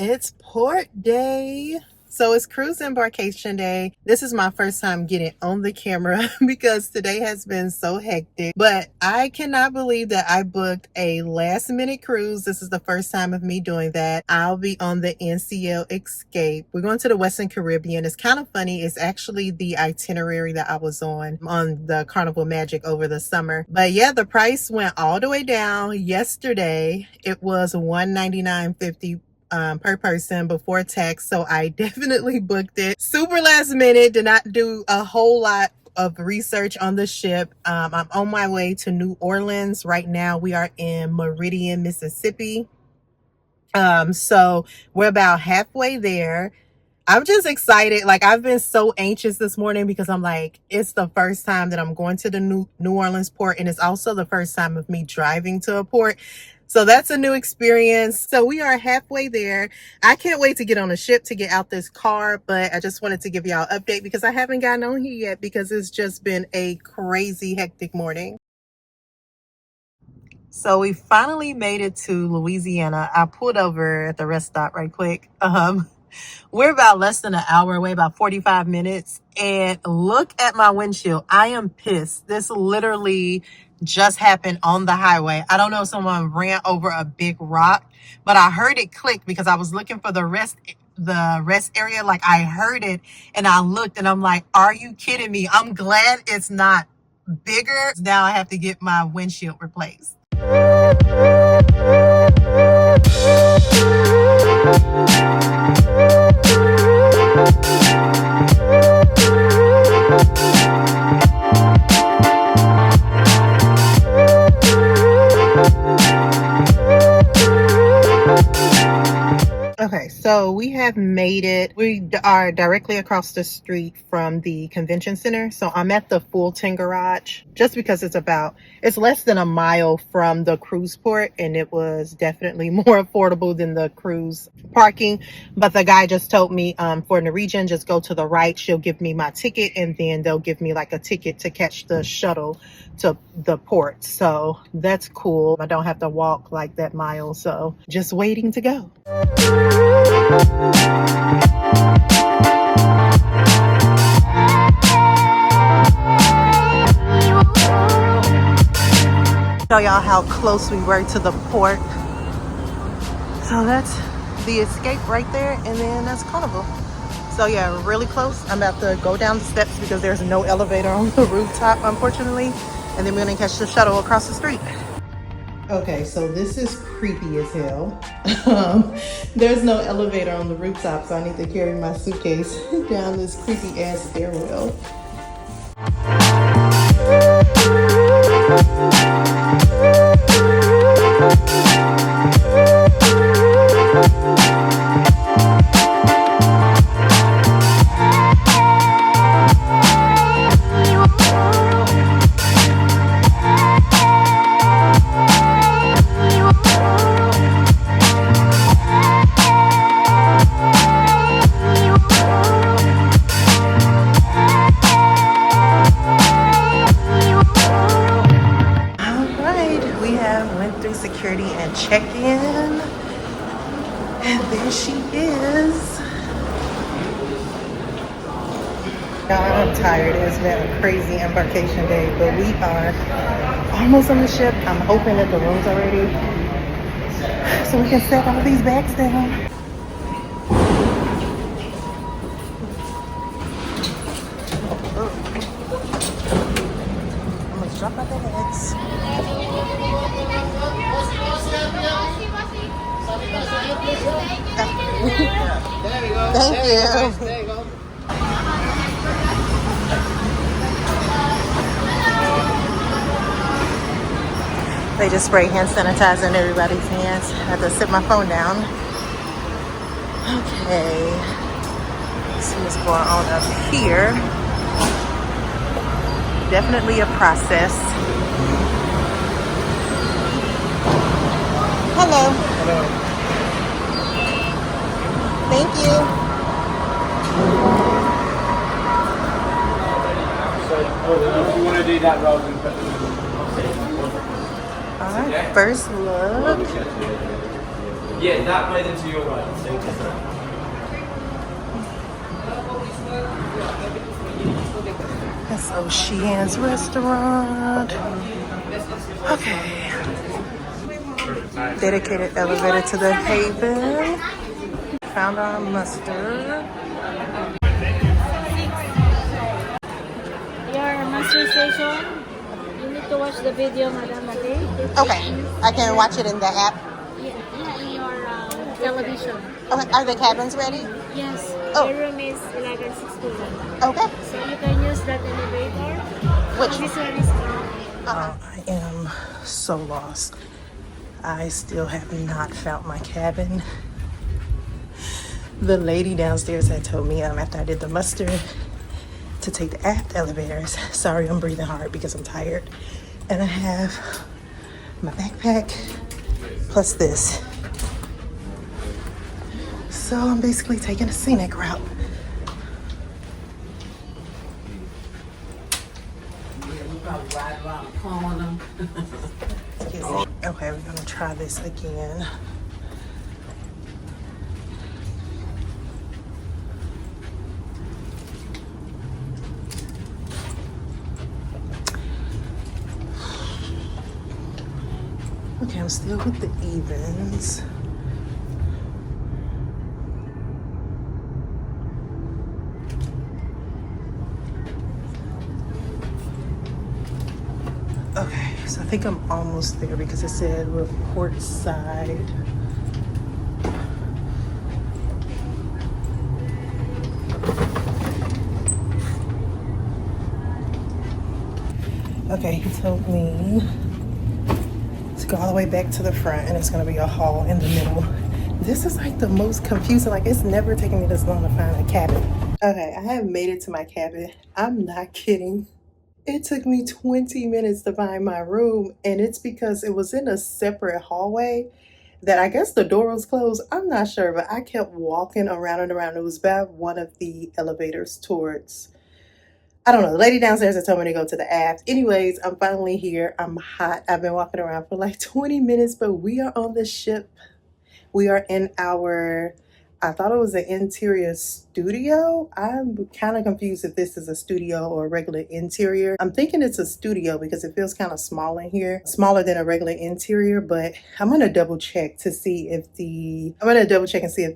It's port day. So it's cruise embarkation day. This is my first time getting on the camera because today has been so hectic. But I cannot believe that I booked a last minute cruise. This is the first time of me doing that. I'll be on the NCL Escape. We're going to the Western Caribbean. It's kind of funny. It's actually the itinerary that I was on the Carnival Magic over the summer. But yeah, the price went all the way down. Yesterday, it was $199.50 per person before tax, so I definitely booked it super last minute. Did not do a whole lot of research on the ship. I'm on my way to New Orleans right now. We are in Meridian, Mississippi. So we're about halfway there. I'm just excited. Like, I've been so anxious this morning because I'm like, it's the first time that I'm going to the New Orleans port, and it's also the first time of me driving to a port. So that's a new experience. So we are halfway there. I can't wait to get on the ship to get out this car, but I just wanted to give y'all an update because I haven't gotten on here yet because it's just been a crazy hectic morning. So we finally made it to Louisiana. I pulled over at the rest stop right quick. We're about less than an hour away, about 45 minutes. And look at my windshield. I am pissed. This literally just happened on the highway. I don't know if someone ran over a big rock, but I heard it click because I was looking for the rest area. Like, I heard it and I looked and I'm like, are you kidding me? I'm glad it's not bigger. Now I have to get my windshield replaced. Okay, so we have made it. We are directly across the street from the convention center. So I'm at the Fulton garage just because it's less than a mile from the cruise port, and it was definitely more affordable than the cruise parking. But the guy just told me for Norwegian, just go to the right. She'll give me my ticket, and then they'll give me like a ticket to catch the shuttle to the port. So that's cool. I don't have to walk like that mile. So just waiting to go. Show y'all how close we were to the port. So that's the Escape right there, and then that's Carnival. So yeah, really close. I'm about to go down the steps because there's no elevator on the rooftop, unfortunately, and then we're gonna catch the shuttle across the street. Okay, so this is creepy as hell. There's no elevator on the rooftop, so I need to carry my suitcase down this creepy ass stairwell. Security and check-in, and there she is. I'm tired. It's been a crazy embarkation day, but we are almost on the ship. I'm hoping that the room's are ready so we can set all these bags down. I'm gonna drop out the bags. There we go. Thank you. There you go. They just spray hand sanitizer in everybody's hands. I have to sit my phone down. Okay. Let's see what's going on up here. Definitely a process. Hello. Hello. Thank you. So, if you want to do that rather than put them All right, first look. Yeah, that way then to your right. So just that. That's Ocean's restaurant. Okay. Dedicated elevator to the Haven. Found our mustard. Your master station, you need to watch the video, madam, okay? Okay, I can watch it in the app. Yeah, in your television. Okay, are the cabins ready? Yes, Oh. your room is 1161. Okay. So you can use that elevator. Which? This one is I am so lost. I still have not found my cabin. The lady downstairs had told me after I did the mustard to take the aft elevators. Sorry, I'm breathing hard because I'm tired. And I have my backpack plus this. So I'm basically taking a scenic route. Excuse me. Okay, we're gonna try this again. Okay, I'm still with the evens. Okay, so I think I'm almost there because it said report side. Okay, he told me to go all the way back to the front and it's gonna be a hall in the middle. This is like the most confusing, like it's never taken me this long to find a cabin. Okay, I have made it to my cabin. I'm not kidding. It took me 20 minutes to find my room, and it's because it was in a separate hallway that I guess the door was closed. I'm not sure, but I kept walking around and around. It was by one of the elevators towards, I don't know, the lady downstairs had told me to go to the aft. Anyways, I'm finally here. I'm hot. I've been walking around for like 20 minutes, but we are on the ship. We are in our, I thought it was an interior studio. I'm kind of confused if this is a studio or a regular interior. I'm thinking it's a studio because it feels kind of small in here, smaller than a regular interior, but I'm going to double check to see if the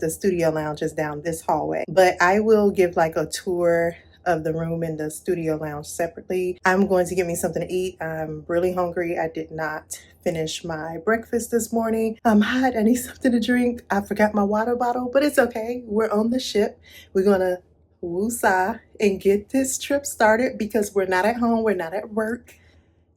studio lounge is down this hallway. But I will give like a tour of the room in the studio lounge separately. I'm going to get me something to eat. I'm really hungry. I did not finish my breakfast this morning. I'm hot. I need something to drink. I forgot my water bottle, but it's okay. We're on the ship. We're gonna woosah and get this trip started because we're not at home. We're not at work.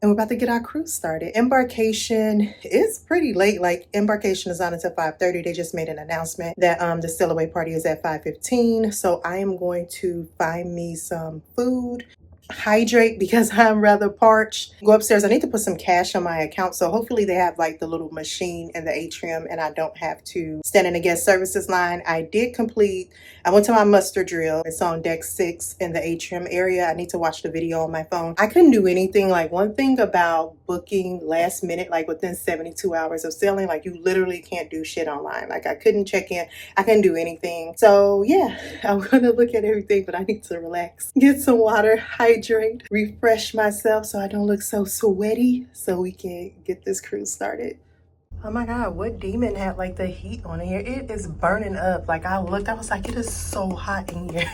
And we're about to get our cruise started. Embarkation is pretty late. Like Embarkation is on until 5:30. They just made an announcement that the Sailaway party is at 5:15. So I am going to find me some food, hydrate because I'm rather parched. Go upstairs. I need to put some cash on my account. So hopefully they have like the little machine in the atrium and I don't have to stand in the guest services line. I went to my muster drill. It's on deck 6 in the atrium area. I need to watch the video on my phone. I couldn't do anything. Like one thing about booking last minute, like within 72 hours of sailing, like you literally can't do shit online. Like I couldn't check in. I couldn't do anything. So yeah, I'm going to look at everything, but I need to relax, get some water, hydrate, refresh myself so I don't look so sweaty so we can get this cruise started. Oh my God, what demon had like the heat on here? It is burning up. Like I looked, I was like, it is so hot in here.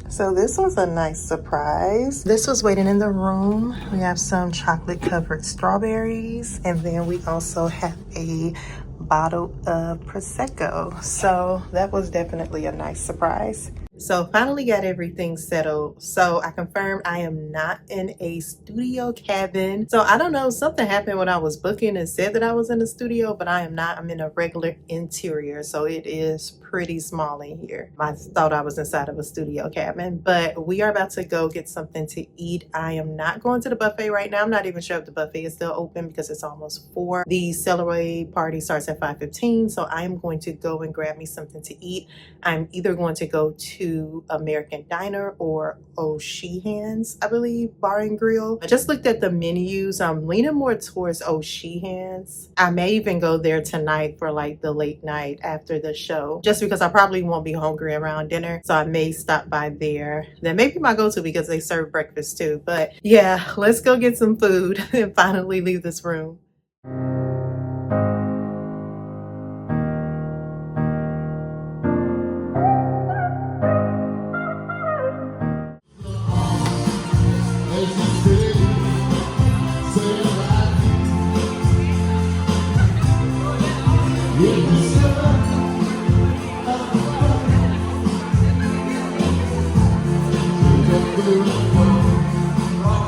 So this was a nice surprise. This was waiting in the room. We have some chocolate covered strawberries. And then we also have a bottle of Prosecco. So that was definitely a nice surprise. So finally got everything settled. So I confirmed I am not in a studio cabin. So I don't know, something happened when I was booking and said that I was in a studio, but I am not. I'm in a regular interior. So it is pretty small in here. I thought I was inside of a studio cabin, but we are about to go get something to eat. I am not going to the buffet right now. I'm not even sure if the buffet is still open because it's almost 4. The Sailaway party starts at 5:15. So I am going to go and grab me something to eat. I'm either going to go to to American Diner or O'Sheehan's, I believe, Bar and Grill. I just looked at the menus. I'm leaning more towards O'Sheehan's. I may even go there tonight for like the late night after the show, just because I probably won't be hungry around dinner. So I may stop by there. That may be my go-to because they serve breakfast too. But yeah, let's go get some food and finally leave this room.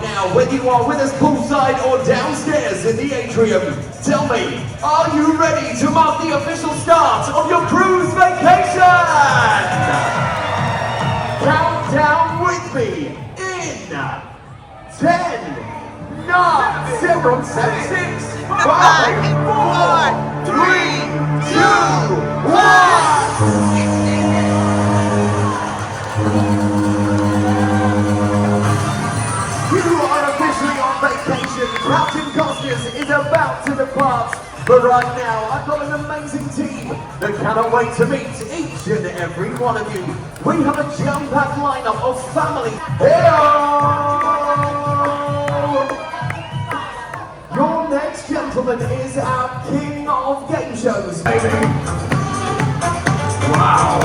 Now, whether you are with us poolside or downstairs in the atrium, tell me, are you ready to mark the official start of your cruise vacation? Count down with me in 10, 9, 0, 7, 6, 5, 4, 3, 2, 1. Captain Costas is about to depart, but right now I've got an amazing team that cannot wait to meet each and every one of you. We have a jam-packed lineup of family. Hello! Your next gentleman is our king of game shows, baby. Wow!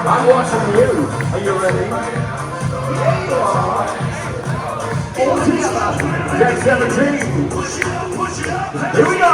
I'm watching you. Are you ready? Yeah, you are. All together. Deck 17. Here we go.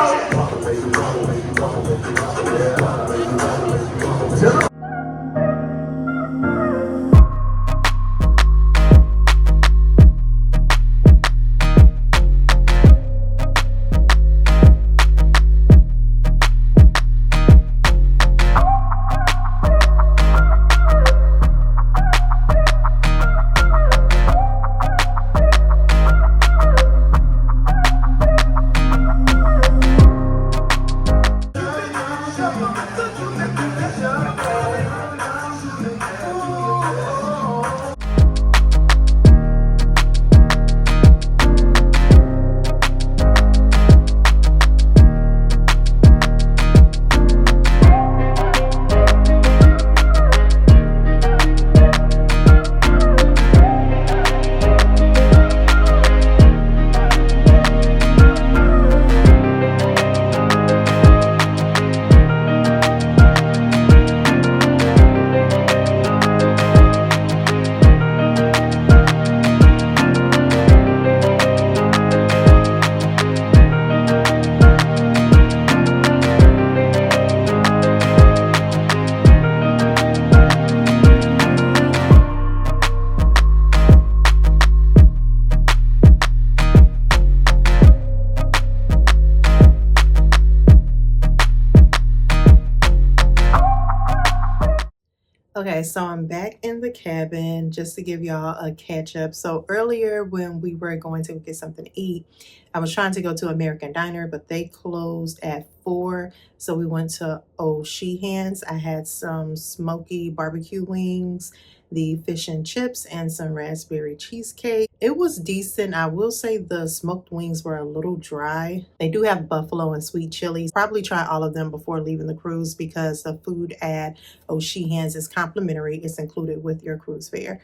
Okay, so I'm back in the cabin just to give y'all a catch up. So earlier when we were going to get something to eat, I was trying to go to American Diner, but they closed at 4. So we went to O'Sheehan's. I had some smoky barbecue wings, the fish and chips, and some raspberry cheesecake. It was decent. I will say the smoked wings were a little dry. They do have buffalo and sweet chilies. Probably try all of them before leaving the cruise because the food at O'Sheehan's is complimentary. It's included with your cruise fare.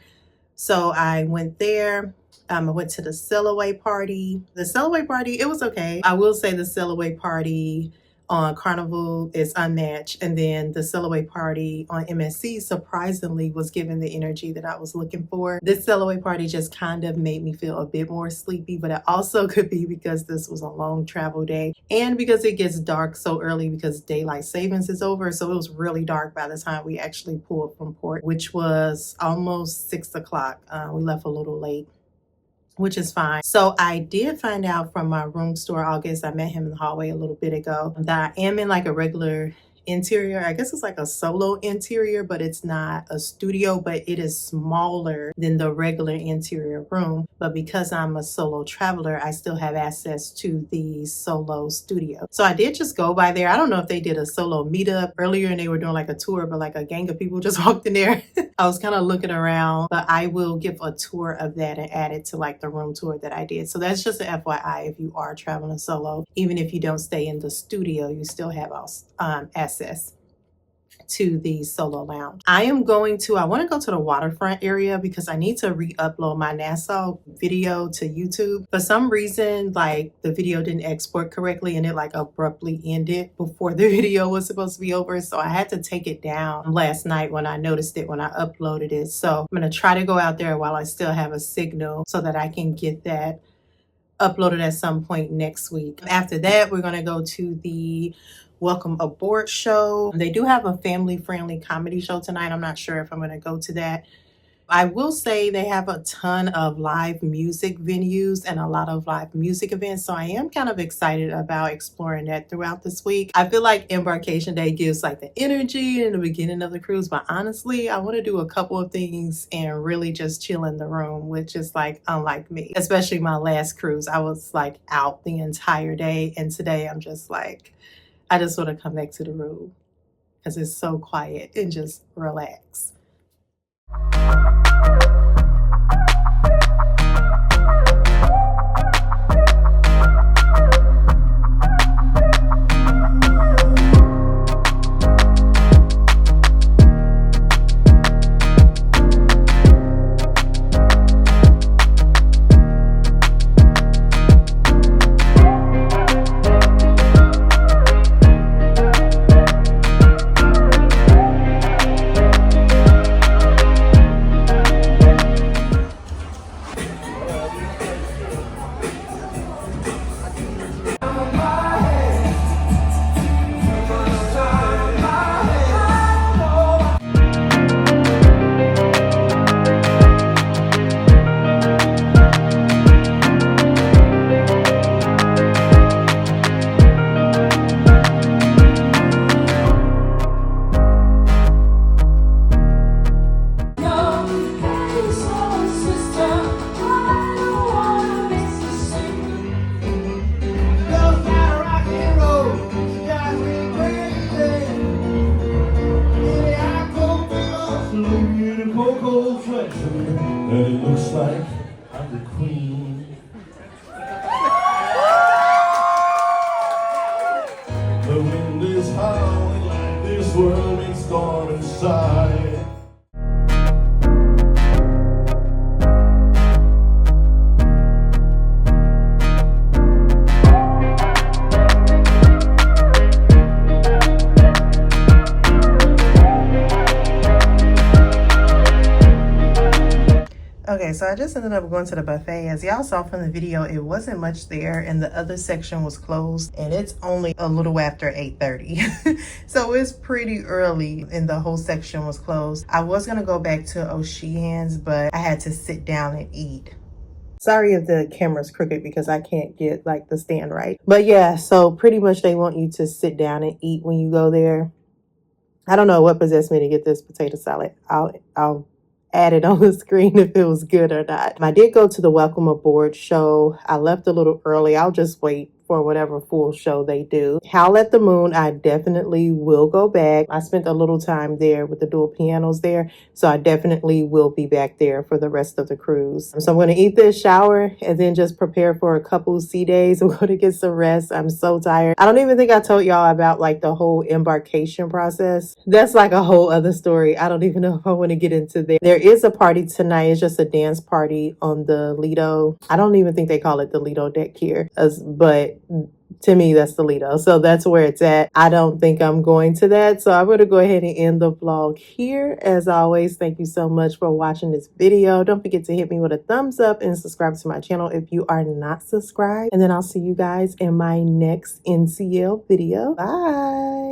So I went there. I went to the Sailaway party. The Sailaway party, it was okay. I will say the Sailaway party on Carnival is unmatched. And then the Sailaway party on MSC surprisingly was given the energy that I was looking for. This Sailaway party just kind of made me feel a bit more sleepy, but it also could be because this was a long travel day and because it gets dark so early because daylight savings is over. So it was really dark by the time we actually pulled from port, which was almost 6 o'clock. We left a little late, which is fine. So I did find out from my room store, August, I met him in the hallway a little bit ago, that I am in like a regular interior. I guess it's like a solo interior, but it's not a studio, but it is smaller than the regular interior room. But because I'm a solo traveler, I still have access to the solo studio. So I did just go by there. I don't know if they did a solo meetup earlier and they were doing like a tour, but like a gang of people just walked in there. I was kind of looking around, but I will give a tour of that and add it to like the room tour that I did. So that's just an FYI if you are traveling solo. Even if you don't stay in the studio, you still have access to the solo lounge. I want to go to the waterfront area because I need to re-upload my Nassau video to YouTube. For some reason, like the video didn't export correctly and it like abruptly ended before the video was supposed to be over. So I had to take it down last night when I noticed it when I uploaded it. So I'm going to try to go out there while I still have a signal so that I can get that uploaded at some point next week. After that, we're going to go to the Welcome Aboard show. They do have a family-friendly comedy show tonight. I'm not sure if I'm going to go to that. I will say they have a ton of live music venues and a lot of live music events. So I am kind of excited about exploring that throughout this week. I feel like Embarkation Day gives like the energy in the beginning of the cruise, but honestly, I want to do a couple of things and really just chill in the room, which is like unlike me, especially my last cruise. I was like out the entire day, and today I'm just like, I just want to come back to the room because it's so quiet and just relax. And it looks like I'm the queen. The wind is howling like this world is storm inside. Okay, so I just ended up going to the buffet. As y'all saw from the video, it wasn't much there and the other section was closed, and it's only a little after 8:30. So it's pretty early and the whole section was closed. I was gonna go back to O'Sheehan's, but I had to sit down and eat. Sorry if the camera's crooked because I can't get like the stand right. But yeah, so pretty much they want you to sit down and eat when you go there. I don't know what possessed me to get this potato salad. I'll add it on the screen if it was good or not. I did go to the Welcome Aboard show. I left a little early. I'll just wait for whatever full show they do. Howl at the Moon, I definitely will go back. I spent a little time there with the dual pianos there, so I definitely will be back there for the rest of the cruise. So I'm going to eat this, shower, and then just prepare for a couple sea days. I'm going to get some rest. I'm so tired. I don't even think I told y'all about like the whole embarkation process. That's like a whole other story. I don't even know if I want to get into there. There is a party tonight. It's just a dance party on the Lido. I don't even think they call it the Lido deck here, but to me, that's the Lido. So that's where it's at. I don't think I'm going to that. So I'm going to go ahead and end the vlog here. As always, thank you so much for watching this video. Don't forget to hit me with a thumbs up and subscribe to my channel if you are not subscribed. And then I'll see you guys in my next NCL video. Bye.